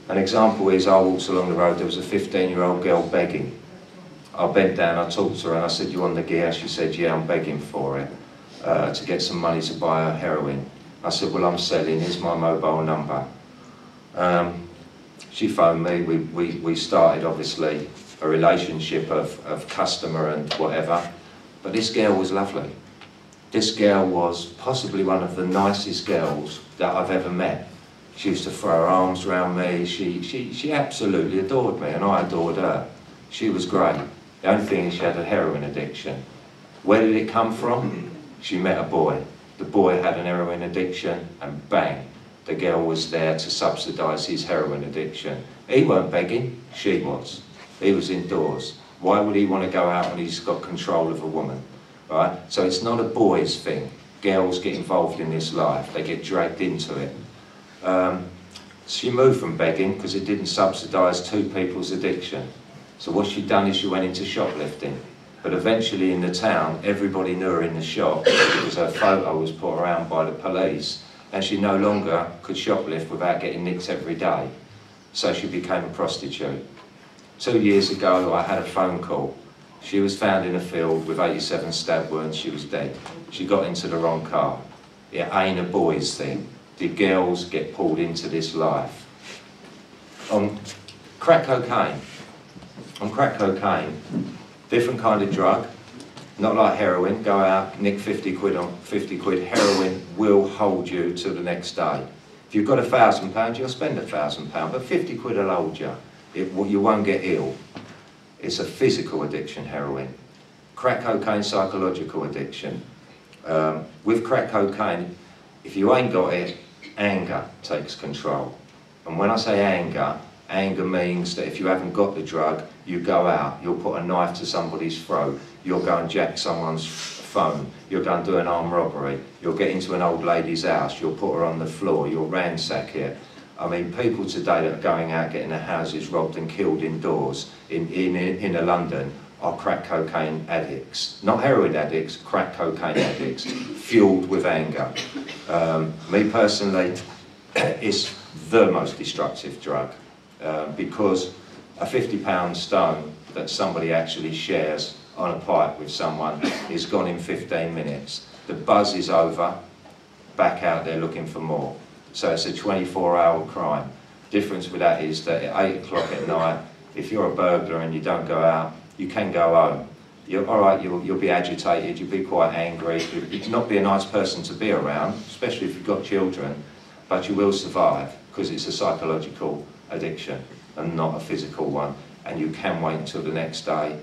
An example is I walked along the road, there was a 15-year-old girl begging. I bent down, I talked to her and I said, "You on the gear?" She said, "Yeah, I'm begging for it, to get some money to buy her heroin." I said, "Well, I'm selling, here's my mobile number." She phoned me, we started obviously a relationship of customer and whatever, but this girl was lovely. This girl was possibly one of the nicest girls that I've ever met. She used to throw her arms around me, she absolutely adored me and I adored her. She was great. The only thing is she had a heroin addiction. Where did it come from? She met a boy. The boy had an heroin addiction and bang, the girl was there to subsidise his heroin addiction. He weren't begging, she was. He was indoors. Why would he want to go out when he's got control of a woman? Right? So it's not a boys thing. Girls get involved in this life, they get dragged into it. She moved from begging because it didn't subsidise two people's addiction. So what she'd done is she went into shoplifting. But eventually in the town, everybody knew her in the shop because her photo was put around by the police and she no longer could shoplift without getting nicked every day. So she became a prostitute. 2 years ago, I had a phone call. She was found in a field with 87 stab wounds, she was dead. She got into the wrong car. It ain't a boys thing. The girls get pulled into this life. On crack cocaine, different kind of drug, not like heroin, go out, nick 50 quid on 50 quid, heroin will hold you till the next day. If you've got £1,000, you'll spend £1,000, but 50 quid will hold you. You won't get ill. It's a physical addiction, heroin. Crack cocaine, psychological addiction. With crack cocaine, if you ain't got it, anger takes control. And when I say anger, anger means that if you haven't got the drug, you go out, you'll put a knife to somebody's throat, you'll go and jack someone's phone, you'll go and do an armed robbery, you'll get into an old lady's house, you'll put her on the floor, you'll ransack it. I mean, people today that are going out getting their houses robbed and killed indoors in London are crack cocaine addicts. Not heroin addicts, crack cocaine addicts, fueled with anger. Me personally, it's the most destructive drug because a £50 stone that somebody actually shares on a pipe with someone is gone in 15 minutes. The buzz is over, back out there looking for more. So it's a 24-hour crime. Difference with that is that at 8 o'clock at night, if you're a burglar and you don't go out, you can go home. You're all right, you'll be agitated, you'll be quite angry, you'll not be a nice person to be around, especially if you've got children, but you will survive because it's a psychological addiction and not a physical one. And you can wait until the next day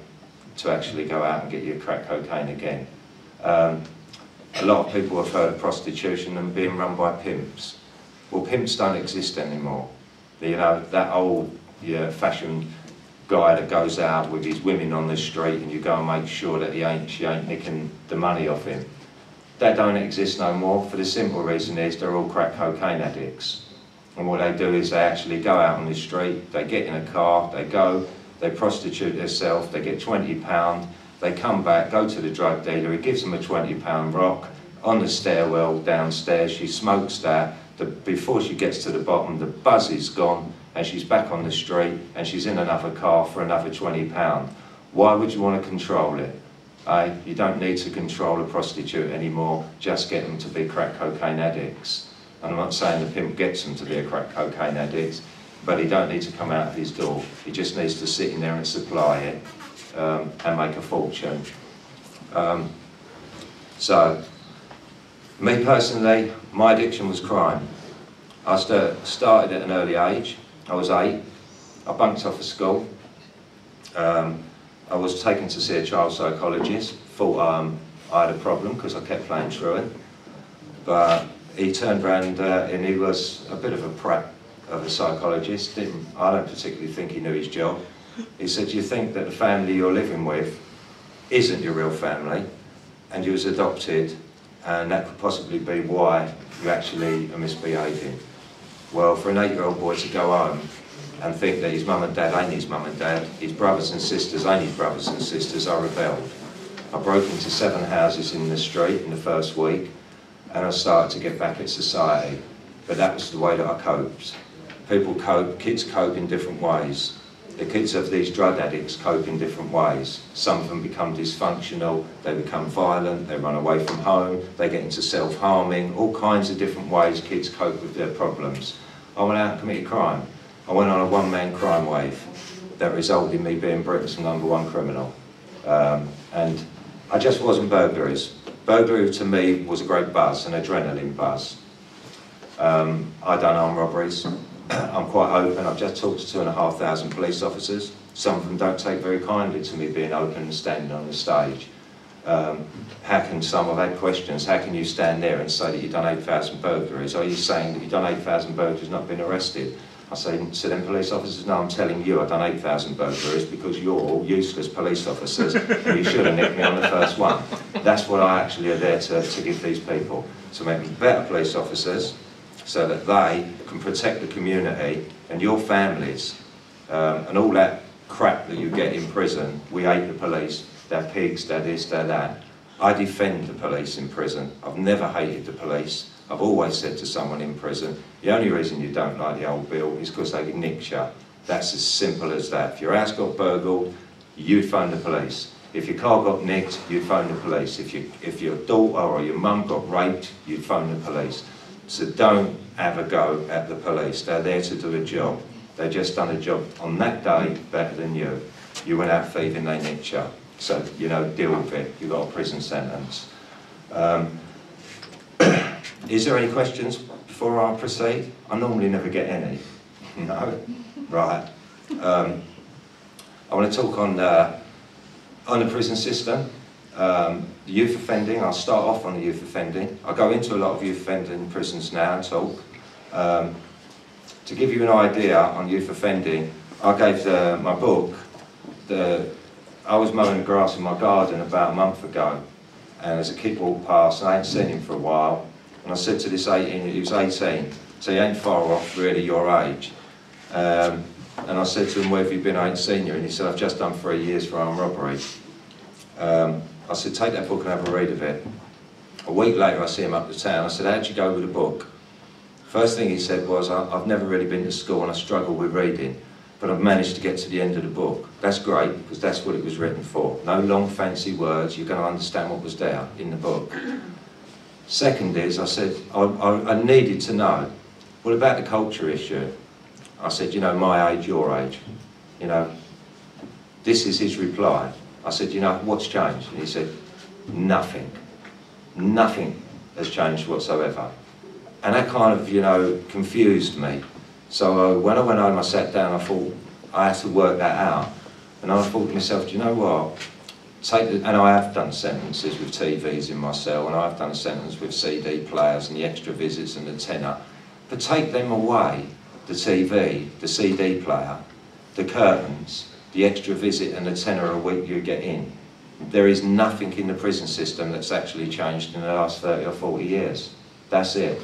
to actually go out and get your crack cocaine again. A lot of people have heard of prostitution and being run by pimps. Well, pimps don't exist anymore. You know, that old fashioned guy that goes out with his women on the street and you go and make sure that she ain't nicking the money off him. They don't exist no more for the simple reason is they're all crack cocaine addicts. And what they do is they actually go out on the street, they get in a car, they go, they prostitute themselves, they get £20, they come back, go to the drug dealer, he gives them a £20 rock, on the stairwell downstairs, she smokes that, before she gets to the bottom, the buzz is gone, and she's back on the street, and she's in another car for another £20. Why would you want to control it? You don't need to control a prostitute anymore, just get them to be crack cocaine addicts. And I'm not saying the pimp gets them to be a crack cocaine addict, but he don't need to come out of his door. He just needs to sit in there and supply it and make a fortune. So, me personally, my addiction was crime. I started at an early age. I was 8. I bunked off of school. I was taken to see a child psychologist. Thought I had a problem because I kept playing truant. But he turned around and he was a bit of a prat of a psychologist. I don't particularly think he knew his job. He said, "You think that the family you're living with isn't your real family and you was adopted and that could possibly be why you actually are misbehaving." Well, for an 8-year-old boy to go home and think that his mum and dad ain't his mum and dad, his brothers and sisters ain't his brothers and sisters, I rebelled. I broke into 7 houses in the street in the first week and I started to get back at society. But that was the way that I coped. Kids cope in different ways. The kids of these drug addicts cope in different ways. Some of them become dysfunctional, they become violent, they run away from home, they get into self-harming, all kinds of different ways kids cope with their problems. I went out and committed crime. I went on a one-man crime wave that resulted in me being Britain's #1 criminal. And I just wasn't burglaries. Burglary to me was a great buzz, an adrenaline buzz. I've done armed robberies. I'm quite open. I've just talked to 2,500 police officers. Some of them don't take very kindly to me being open and standing on the stage. Some have had questions. How can you stand there and say that you've done 8,000 burglaries? Are you saying that you've done 8,000 burglaries, not been arrested? I say to them police officers, no, I'm telling you I've done 8,000 burglaries because you're all useless police officers and you should have nicked me on the first one. That's what I actually are there to give these people, to make them better police officers so that they can protect the community and your families and all that crap that you get in prison. We hate the police, they're pigs, they're this, they're that. I defend the police in prison. I've never hated the police. I've always said to someone in prison, the only reason you don't like the old bill is because they nicked you. That's as simple as that. If your house got burgled, you'd phone the police. If your car got nicked, you'd phone the police. If your daughter or your mum got raped, you'd phone the police. So don't have a go at the police. They're there to do a job. They've just done a job on that day better than you. You went out thieving, they nicked you. So, you know, deal with it. You've got a prison sentence. Is there any questions before I proceed? I normally never get any. No? Right. I want to talk on the prison system. The youth offending, I'll start off on the youth offending. I go into a lot of youth offending prisons now and talk. To give you an idea on youth offending, I gave my book, I was mowing the grass in my garden about a month ago, and as a kid walked past, and I hadn't seen him for a while, and I said to this 18, he was 18, so he ain't far off really your age. And I said to him, where have you been? I ain't seen you. And he said, I've just done 3 years for armed robbery. I said, take that book and have a read of it. A week later, I see him up the town. I said, how'd you go with the book? First thing he said was, I've never really been to school and I struggle with reading, but I've managed to get to the end of the book. That's great, because that's what it was written for. No long, fancy words. You're going to understand what was there in the book. Second is, I said, I needed to know, what about the culture issue? I said, you know, my age, your age. You know, this is his reply. I said, you know, what's changed? And he said, nothing. Nothing has changed whatsoever. And that kind of, you know, confused me. So when I went home, I sat down, I thought, I had to work that out. And I thought to myself, do you know what? And I have done sentences with TVs in my cell, and I've done a sentence with CD players and the extra visits and the tenner. But take them away, the TV, the CD player, the curtains, the extra visit and the tenner a week you get in. There is nothing in the prison system that's actually changed in the last 30 or 40 years. That's it.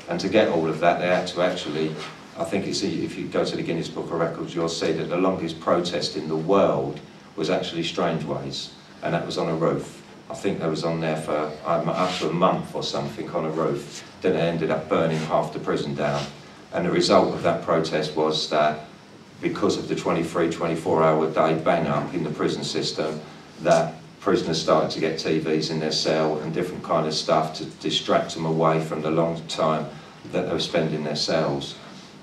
And to get all of that, they had to actually, I think it's, if you go to the Guinness Book of Records, you'll see that the longest protest in the world was actually Strangeways, and that was on a roof. I think they was on there for up to a month or something on a roof. Then it ended up burning half the prison down. And the result of that protest was that because of the 23, 24-hour-a-day bang-up in the prison system, that prisoners started to get TVs in their cell and different kind of stuff to distract them away from the long time that they were spending in their cells.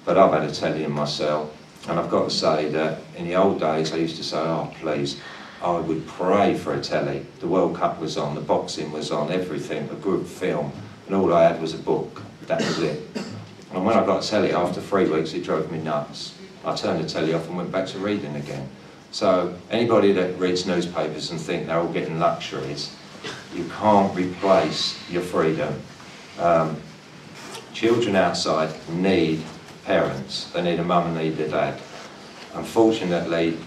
But I've had a telly in my cell, and I've got to say that in the old days I used to say, oh please, I would pray for a telly. The World Cup was on, the boxing was on, everything, a good film, and all I had was a book. That was it. And when I got a telly after 3 weeks, it drove me nuts. I turned the telly off and went back to reading again. So anybody that reads newspapers and think they're all getting luxuries, you can't replace your freedom. Children outside need parents. They need a mum and need a dad. Unfortunately,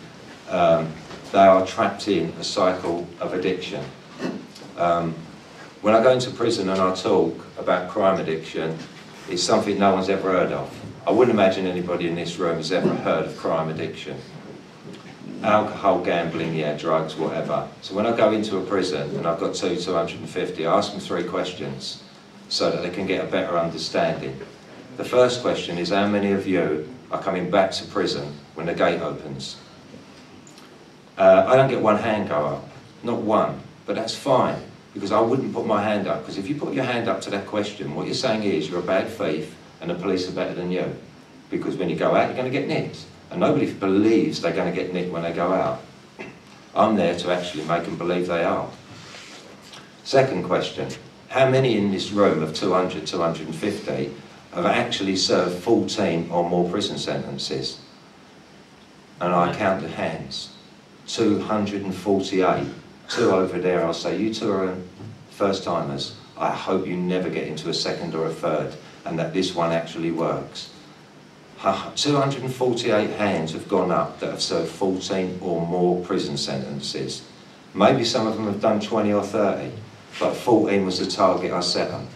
they are trapped in a cycle of addiction. When I go into prison and I talk about crime addiction, it's something no one's ever heard of. I wouldn't imagine anybody in this room has ever heard of crime addiction. Alcohol, gambling, yeah, drugs, whatever. So when I go into a prison and I've got 250, I ask them 3 questions so that they can get a better understanding. The first question is, how many of you are coming back to prison when the gate opens? I don't get one hand go up, not one, but that's fine, because I wouldn't put my hand up, because if you put your hand up to that question, what you're saying is you're a bad thief and the police are better than you, because when you go out, you're going to get nicked, and nobody believes they're going to get nicked when they go out. I'm there to actually make them believe they are. Second question, how many in this room of 200, 250 have actually served 14 or more prison sentences? And I count the hands. 248. Two over there. I'll say, you two are first-timers. I hope you never get into a second or a third, and that this one actually works. 248 hands have gone up that have served 14 or more prison sentences. Maybe some of them have done 20 or 30, but 14 was the target I set them.